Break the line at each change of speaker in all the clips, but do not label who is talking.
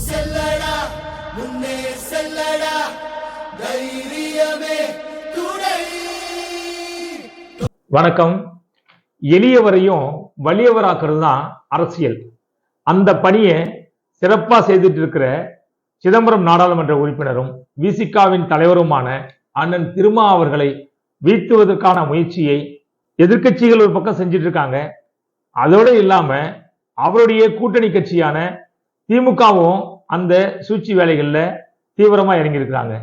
செல்லடா முன்னே செல்லடா தைரியமே துணை.
வணக்கம். எளியவரையும் வலியவராக்குறது தான் அரசியல். அந்த பணியை சிறப்பா செய்துட்டு இருக்கிற சிதம்பரம் நாடாளுமன்ற உறுப்பினரும் விசிகாவின் தலைவருமான அண்ணன் திருமா அவர்களை வீழ்த்துவதற்கான முயற்சியை எதிர்க்கட்சிகள் ஒரு பக்கம் செஞ்சிட்டு இருக்காங்க. அதோடு இல்லாம அவருடைய கூட்டணி கட்சியான திமுகவும் அந்த சூழ்ச்சி வேலைகள்ல தீவிரமா இறங்கி இருக்கிறாங்க.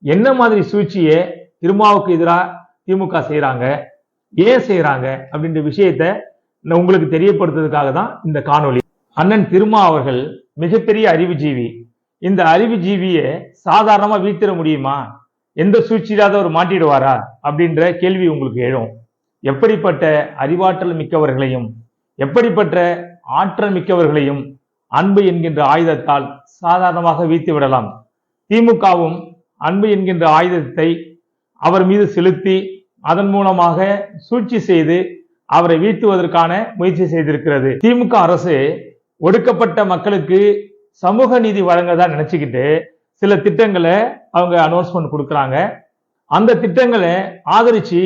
என்ன மாதிரி சூழ்ச்சியை திருமாவுக்கு எதிராக திமுக செய்யறாங்க, ஏன் செய்யறாங்க அப்படின்ற விஷயத்த உங்களுக்கு தெரியப்படுத்துறதுக்காக தான் இந்த காணொளி. அண்ணன் திருமா அவர்கள் மிகப்பெரிய அறிவுஜீவி. இந்த அறிவுஜீவியை சாதாரணமா வீழ்த்திட முடியுமா? எந்த சூழ்ச்சியிலாத ஒரு மாட்டிடுவாரா அப்படின்ற கேள்வி உங்களுக்கு எழும். எப்படிப்பட்ட அறிவாற்றல் மிக்கவர்களையும் எப்படிப்பட்ட ஆற்றல் மிக்கவர்களையும் அன்பு என்கின்ற ஆயுதத்தால் சாதாரணமாக வீழ்த்தி விடலாம். திமுகவும் அன்பு என்கின்ற ஆயுதத்தை அவர் மீது செலுத்தி அதன் மூலமாக சூழ்ச்சி செய்து அவரை வீழ்த்துவதற்கான முயற்சி செய்திருக்கிறது. திமுக அரசு ஒடுக்கப்பட்ட மக்களுக்கு சமூக நீதி வழங்கதா நினைச்சுக்கிட்டு சில திட்டங்களை அவங்க அனௌன்ஸ்மெண்ட் கொடுக்கறாங்க. அந்த திட்டங்களை ஆதரிச்சு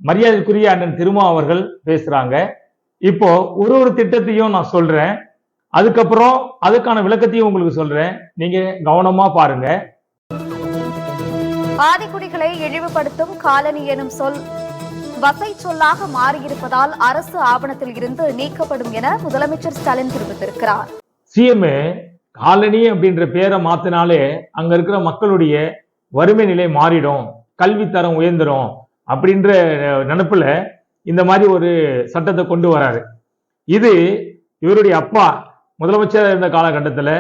மரியாதைக்குரிய அண்ணன் திருமா அவர்கள் பேசுறாங்க. இப்போ ஒரு திட்டத்தையும் நான் சொல்றேன், அதுக்கப்புறம் அதுக்கான விளக்கத்தையும் உங்களுக்கு சொல்றேன். நீங்க கவனமா பாருங்க.
ஆதிக்குடிகளை இழிவுபடுத்தும் காலனி எனும் சொல் வசை சொல்லாக மாறியிருப்பதால் அரசு ஆவணத்தில் இருந்து நீக்கப்படும் என முதலமைச்சர் ஸ்டாலின் தெரிவித்திருக்கிறார்.
சிஎம் காலனி அப்படின்ற பேரை மாத்தினாலே அங்க இருக்கிற மக்களுடைய வறுமை நிலை மாறிடும், கல்வி தரம் உயர்ந்துடும் அப்படின்ற நினைப்புல இந்த மாதிரி ஒரு சட்டத்தை கொண்டு வராரு. இது இவருடைய அப்பா முதலமைச்சர் இருந்த காலகட்டத்தில்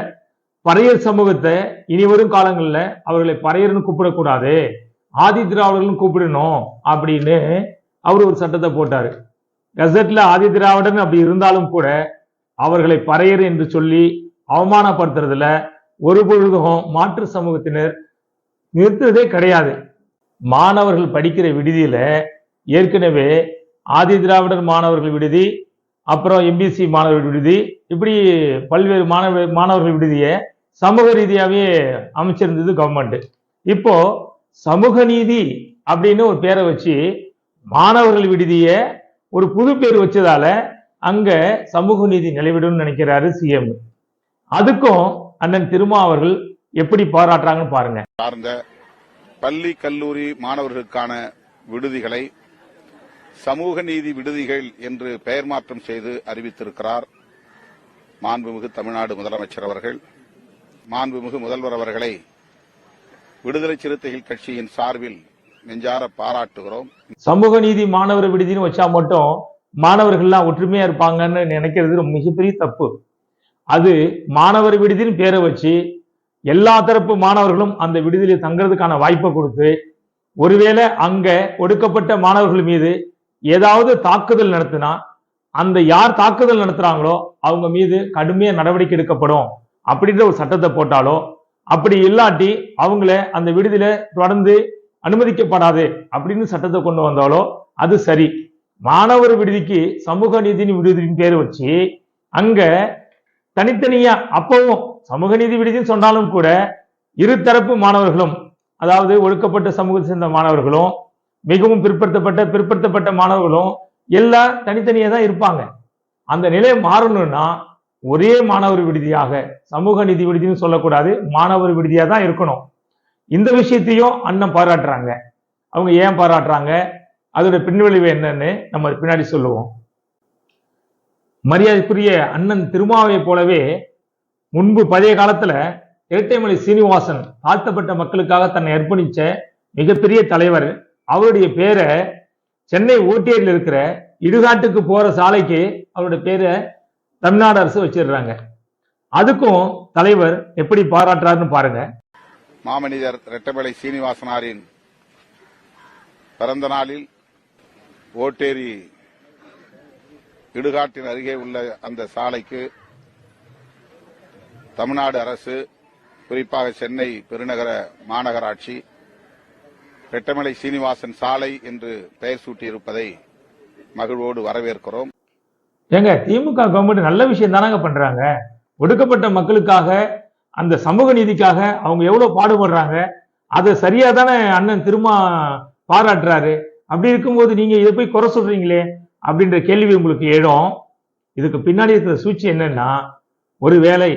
பறையர் சமூகத்தை இனி வரும் காலங்களில் அவர்களை பறையர்னு கூப்பிடக்கூடாது, ஆதி திராவிடர்னு கூப்பிடணும் அப்படின்னு அவர் ஒரு சட்டத்தை போட்டாரு. கசட்ல ஆதி திராவிடன் அப்படி இருந்தாலும் கூட அவர்களை பறையர் என்று சொல்லி அவமானப்படுத்துறதுல ஒரு பொழுதும் மாற்று சமூகத்தினர் நிறுத்துறதே கிடையாது. மாணவர்கள் படிக்கிற விடுதியில ஏற்கனவே ஆதி திராவிடர் மாணவர்கள் விடுதி, அப்புறம் எம்பிசி மாணவர்கள் விடுதி, இப்படி பல்வேறு மாணவர்கள் விடுதியை சமூக ரீதியாவே அமைச்சிருந்தது கவர்மெண்ட். இப்போ சமூக நீதி அப்படின்னு ஒரு பேரை வச்சு மாணவர்கள் விடுதிய ஒரு புது பேர் வச்சதால அங்க சமூக நீதி நிலைவிடும் நினைக்கிறாரு சிஎம். அதுக்கும் அண்ணன் திருமா அவர்கள் எப்படி பாராட்டுறாங்கன்னு பாருங்க.
சார்ந்த பள்ளி கல்லூரி மாணவர்களுக்கான விடுதிகளை சமூக நீதி விடுதிகள் என்று பெயர் மாற்றம் செய்து அறிவித்திருக்கிறார் மாண்புமிகு தமிழ்நாடு முதலமைச்சர் அவர்கள். மாண்புமிகு முதல்வர் அவர்களை விடுதலை சிறுத்தைகள் கட்சியின் சார்பில் நெஞ்சார பாராட்டுகிறோம்.
சமூக நீதி மாணவர் விடுதின்னு வச்சா மட்டும் மாணவர்கள்லாம் ஒற்றுமையா இருப்பாங்கன்னு நினைக்கிறது மிகப்பெரிய தப்பு. அது மாணவர் விடுதின்னு பேரை வச்சு எல்லா தரப்பு மாணவர்களும் அந்த விடுதியில தங்கிறதுக்கான வாய்ப்பை கொடுத்து, ஒருவேளை அங்க ஒடுக்கப்பட்ட மாணவர்கள் மீது ஏதாவது தாக்குதல் நடத்தினா அந்த யார் தாக்குதல் நடத்துறாங்களோ அவங்க மீது கடுமையா நடவடிக்கை எடுக்கப்படும் அப்படின்ற ஒரு சட்டத்தை போட்டாலோ, அப்படி இல்லாட்டி அவங்கள அந்த விடுதியில தொடர்ந்து அனுமதிக்கப்படாது அப்படின்னு சட்டத்தை கொண்டு வந்தாலோ அது சரி. மாணவர் விடுதிக்கு சமூக நீதியின் விடுதியின் பேர் வச்சு அங்க தனித்தனியா, அப்பவும் சமூக நீதி விடுதின்னு சொன்னாலும் கூட இருதரப்பு மாணவர்களும், அதாவது ஒடுக்கப்பட்ட சமூகத்தை சேர்ந்த மாணவர்களும் மிகவும் பிற்படுத்தப்பட்ட மாணவர்களும் எல்லாம் தனித்தனியா தான் இருப்பாங்க. அந்த நிலை மாறணும்னா ஒரே மாணவர் விடுதியாக, சமூக நீதி விடுதின்னு சொல்லக்கூடாது, மாணவர் விடுதியா தான் இருக்கணும். இந்த விஷயத்தையும் அண்ணன் பாராட்டுறாங்க. அவங்க ஏன் பாராட்டுறாங்க, அதோட பின்விளைவு என்னன்னு நம்ம பின்னாடி சொல்லுவோம். மரியாதைக்குரிய அண்ணன் திருமாவை போலவே முன்பு பழைய காலத்துல இரட்டைமலை சீனிவாசன் தாழ்த்தப்பட்ட மக்களுக்காக தன்னை அர்ப்பணிச்ச மிகப்பெரிய தலைவர். அவருடைய பேரை சென்னை ஓட்டியரில் இருக்கிற இடுகாட்டுக்கு போற சாலைக்கு அவருடைய பேரை தமிழ்நாடு அரசு வச்சிடுறாங்க. அதுக்கும் தலைவர் எப்படி பாராட்டுறாருன்னு பாருங்க.
மாமனிதர் இரட்டைமலை சீனிவாசனாரின் பிறந்த நாளில் ஓட்டேரி இடுகாட்டின் அருகே உள்ள அந்த சாலைக்கு தமிழ்நாடு அரசு, குறிப்பாக சென்னை பெருநகர மாநகராட்சி இரட்டைமலை சீனிவாசன் சாலை என்று பெயர் சூட்டியிருப்பதை மகிழ்வோடு வரவேற்கிறோம்.
ஏங்க, திமுக கவர்மெண்ட் நல்ல விஷயம் தானாங்க பண்றாங்க. ஒடுக்கப்பட்ட மக்களுக்காக அந்த சமூக நீதிக்காக அவங்க எவ்வளவு பாடுபடுறாங்க, அதை சரியா தானே அண்ணன் திருமா பாராட்டுறாரு. அப்படி இருக்கும்போது நீங்க இதை போய் குறை சொல்றீங்களே அப்படின்ற கேள்வி உங்களுக்கு எழும். இதுக்கு பின்னாடி இருக்கிற சூழ்ச்சி என்னன்னா, ஒருவேளை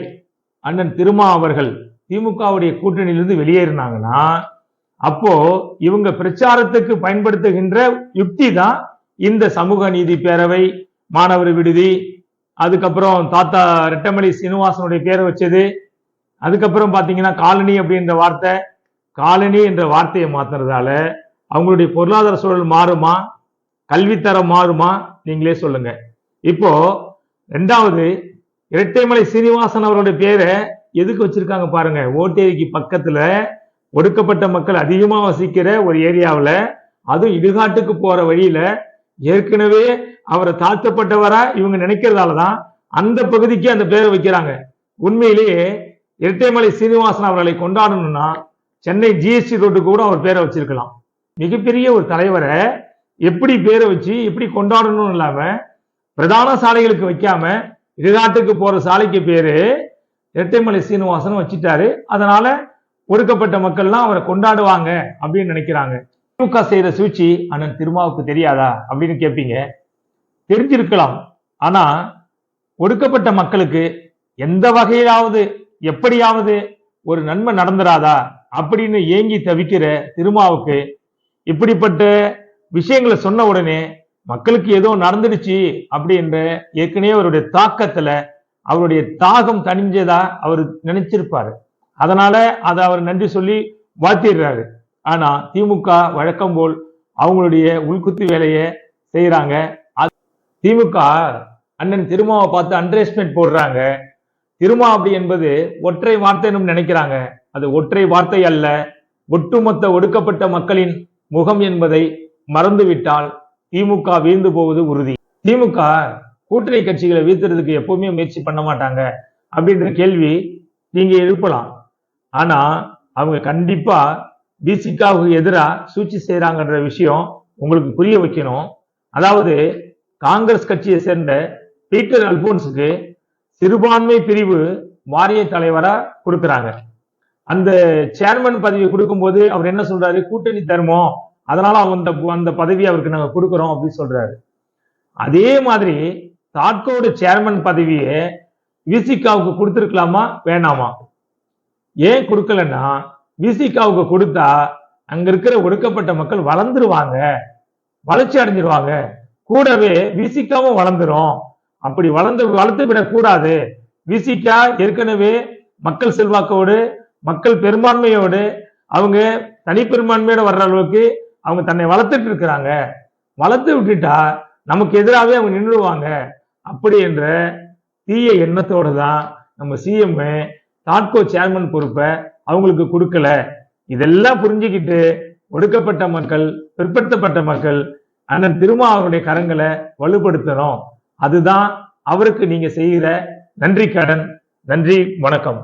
அண்ணன் திருமா அவர்கள் திமுகவுடைய கூட்டணியிலிருந்து வெளியேறினாங்கன்னா அப்போ இவங்க பிரச்சாரத்துக்கு பயன்படுத்துகின்ற யுக்தி தான் இந்த சமூக நீதி பேரவை, மாணவர் விடுதி, அதுக்கப்புறம் தாத்தா ரெட்டமலை சீனிவாசனுடைய பேரை வச்சது, அதுக்கப்புறம் பாத்தீங்கன்னா காலனி அப்படின்ற வார்த்தை, காலனி என்ற வார்த்தையை மாத்துறதால அவங்களுடைய பொருளாதார சூழல் மாறுமா, கல்வித்தரம் மாறுமா, நீங்களே சொல்லுங்க. இப்போ ரெண்டாவது இரட்டைமலை சீனிவாசன் அவருடைய பேரை எதுக்கு வச்சிருக்காங்க பாருங்க. ஓட்டேரிக்கு பக்கத்துல ஒடுக்கப்பட்ட மக்கள் அதிகமா வசிக்கிற ஒரு ஏரியாவில், அதுவும் இடுகாட்டுக்கு போற வழியில ஏற்கனவே அவரை தாழ்த்தப்பட்டவரா இவங்க நினைக்கிறதாலதான் அந்த பகுதிக்கு அந்த பேரை வைக்கிறாங்க. உண்மையிலேயே இரட்டைமலை சீனிவாசன் அவர்களை கொண்டாடணும்னா சென்னை ஜிஎஸ்டி ரோட்டுக்கு கூட அவர் பேரை வச்சிருக்கலாம். மிகப்பெரிய ஒரு தலைவரை எப்படி பேரை வச்சு எப்படி கொண்டாடணும் இல்லாம பிரதான சாலைகளுக்கு வைக்காம இடுகாட்டுக்கு போற சாலைக்கு பேரு இரட்டைமலை சீனிவாசன் வச்சுட்டாரு. அதனால ஒடுக்கப்பட்ட மக்கள்லாம் அவரை கொண்டாடுவாங்க அப்படின்னு நினைக்கிறாங்க. திமுக செய்யற சூழ்ச்சி அண்ணன் திருமாவுக்கு தெரியாதா அப்படின்னு கேட்பீங்க. தெரிஞ்சிருக்கலாம். ஆனா ஒடுக்கப்பட்ட மக்களுக்கு எந்த வகையிலாவது எப்படியாவது ஒரு நன்மை நடந்துராதா அப்படின்னு ஏங்கி தவிக்கிற திருமாவுக்கு இப்படிப்பட்ட விஷயங்களை சொன்ன உடனே மக்களுக்கு ஏதோ நடந்துடுச்சு அப்படின்ற ஏற்கனவே அவருடைய தாக்கத்துல அவருடைய தாகம் தணிஞ்சதா அவர் நினைச்சிருப்பாரு. அதனால அதை அவர் நன்றி சொல்லி வாழ்த்திடுறாரு. ஆனா திமுக வழக்கம் போல் அவங்களுடைய உள்குத்து வேலையை செய்யறாங்க. திமுக அண்ணன் திருமாவை பார்த்து அண்டர்எஸ்டிமேட் போடுறாங்க. திருமா அப்படி என்பது ஒற்றை வார்த்தைன்னு நினைக்கிறாங்க. அது ஒற்றை வார்த்தை அல்ல, ஒட்டுமொத்த ஒடுக்கப்பட்ட மக்களின் முகம் என்பதை மறந்துவிட்டால் திமுக வீழ்ந்து போவது உறுதி. திமுக கூட்டணி கட்சிகளை வீழ்த்துறதுக்கு எப்பவுமே முயற்சி பண்ண மாட்டாங்க அப்படின்ற கேள்வி நீங்க எழுப்பலாம். ஆனா அவங்க கண்டிப்பா பிசிகாவுக்கு எதிராக சூழ்ச்சி செய்யறாங்கன்ற விஷயம் உங்களுக்கு புரிய வைக்கணும். அதாவது காங்கிரஸ் கட்சியை சேர்ந்த பீட்டர் அல்போன்ஸுக்கு சிறுபான்மை பிரிவு வாரிய தலைவரா கொடுக்கறாங்க. அந்த சேர்மன் பதவி கொடுக்கும்போது அவர் என்ன சொல்றாரு, கூட்டணி தர்மம், அதனால அந்த பதவியை அவருக்கு நாங்க கொடுக்கறோம் அப்படின்னு சொல்றாரு. அதே மாதிரி தாட்கோட சேர்மன் பதவியை விசிகாவுக்கு கொடுத்திருக்கலாமா வேணாமா? ஏன் கொடுக்கலன்னா, விசிகாவுக்கு கொடுத்தா அங்க இருக்கிற ஒடுக்கப்பட்ட மக்கள் வளர்ந்துருவாங்க, வளர்ச்சி அடைஞ்சிருவாங்க, கூடவே விசிகாவும் வளர்ந்துரும். அப்படி வளர்த்து விடக்கூடாது. விசிகா ஏற்கனவே மக்கள் செல்வாக்கோடு மக்கள் பெரும்பான்மையோடு அவங்க தனிப்பெரும்பான்மையோட வர்ற அளவுக்கு அவங்க தன்னை வளர்த்துட்டு இருக்கிறாங்க. வளர்த்து விட்டுட்டா நமக்கு எதிராகவே அவங்க நின்றுடுவாங்க. அப்படி என்ற தீய எண்ணத்தோடு தான் நம்ம சிஎம் தாட்கோ சேர்மன் பொறுப்பை அவங்களுக்கு கொடுக்கல. இதெல்லாம் புரிஞ்சுக்கிட்டு ஒடுக்கப்பட்ட மக்கள், பிற்படுத்தப்பட்ட மக்கள் அண்ணன் திருமா அவருடைய கரங்களை வலுப்படுத்தணும். அதுதான் அவருக்கு நீங்க செய்கிற நன்றி கடன். நன்றி, வணக்கம்.